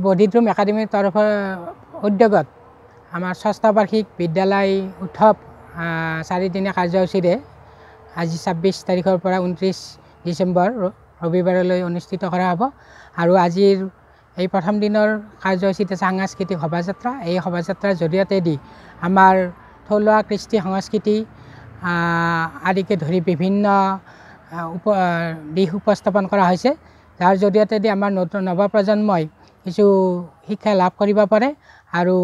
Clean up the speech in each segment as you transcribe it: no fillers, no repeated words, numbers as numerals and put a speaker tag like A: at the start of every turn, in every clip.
A: বৌদ্ধিদ্ৰুম একাডেমীৰ তৰফৰ উদ্যোগত আমাৰ ষষ্ঠ বাৰ্ষিক বিদ্যালয় উৎসৱ 4 দিনীয়া কাৰ্যসূচীৰে আজি 26 তাৰিখৰ পৰা 29 ডিচেম্বৰ ৰবিবাৰলৈ অনুষ্ঠিত কৰা হ'ব আৰু আজিৰ এই প্ৰথম দিনৰ কাৰ্যসূচীত আছে সাংস্কৃতিক শোভাযাত্ৰা। এই শোভাযাত্ৰাৰ জৰিয়তে আমাৰ থলুৱা কৃষ্টি সংস্কৃতি আদিকে ধৰি বিভিন্ন দিশ উপস্থাপন কৰা হৈছে, যাৰ জৰিয়তে আমাৰ নতুন নৱপ্ৰজন্মই কিছু শিক্ষা লাভ কৰিব পাৰে আৰু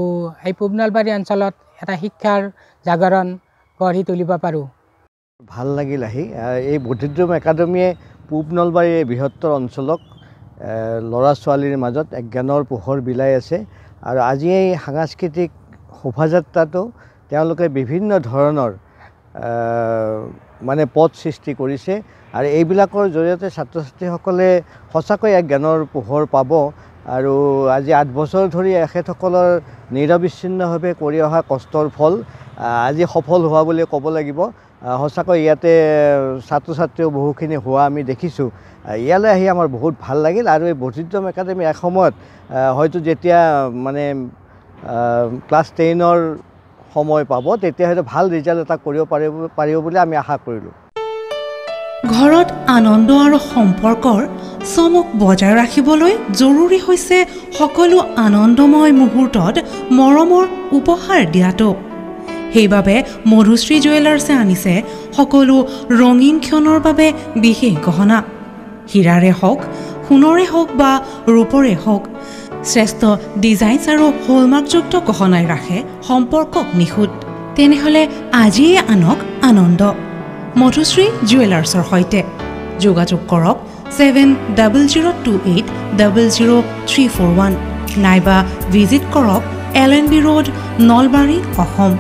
A: এই পূব নলবাৰী অঞ্চলত এটা শিক্ষাৰ জাগৰণ গঢ়ি তুলিব পাৰোঁ।
B: ভাল লাগিল আহি। এই বৌদ্ধিদ্ৰুম একাডেমীয়ে পূব নলবাৰীৰ বৃহত্তৰ অঞ্চলক ল'ৰা ছোৱালীৰ মাজত এক জ্ঞানৰ পোহৰ বিলাই আছে আৰু আজি এই সাংস্কৃতিক শোভাযাত্ৰাটো তেওঁলোকে বিভিন্ন ধৰণৰ মানে পথ সৃষ্টি কৰিছে আৰু এইবিলাকৰ জৰিয়তে ছাত্ৰ ছাত্ৰীসকলে সঁচাকৈ এক জ্ঞানৰ পোহৰ পাব আৰু আজি 8 বছৰ ধৰি এখেতসকলৰ নিৰবিচ্ছিন্নভাৱে কৰি অহা কষ্টৰ ফল আজি সফল হোৱা বুলি ক'ব লাগিব। সঁচাকৈ ইয়াতে ছাত্ৰ ছাত্ৰীও বহুখিনি হোৱা আমি দেখিছোঁ। ইয়ালৈ আহি আমাৰ বহুত ভাল লাগিল আৰু এই বৌদ্ধিদ্ৰুম একাডেমী এসময়ত হয়তো যেতিয়া মানে ক্লাছ 10ৰ সময় পাব তেতিয়া হয়তো ভাল ৰিজাল্ট এটা কৰিব পাৰিব বুলি আমি আশা কৰিলোঁ।
C: ঘৰত আনন্দ আৰু সম্পৰ্কৰ চমক বজাই ৰাখিবলৈ জৰুৰী হৈছে সকলো আনন্দময় মুহূৰ্তত মৰমৰ উপহাৰ দিয়াটো। সেইবাবে মধুশ্ৰী জুৱেলাৰ্ছে আনিছে সকলো ৰঙীন ক্ষণৰ বাবে বিশেষ গহনা। হীৰাৰে হওক, সোণৰে হওক বা ৰূপৰে হওক, শ্ৰেষ্ঠ ডিজাইনছ আৰু হলমাৰ্কযুক্ত গহনাই ৰাখে সম্পৰ্কক নিখুঁত। তেনেহ'লে আজিয়ে আনক আনন্দ মধুশ্ৰী জুৱেলাৰ্ছৰ সৈতে। যোগাযোগ কৰক 7028000341 নাইবা ভিজিট কৰক LNB ৰোড, নলবাৰী, অসম।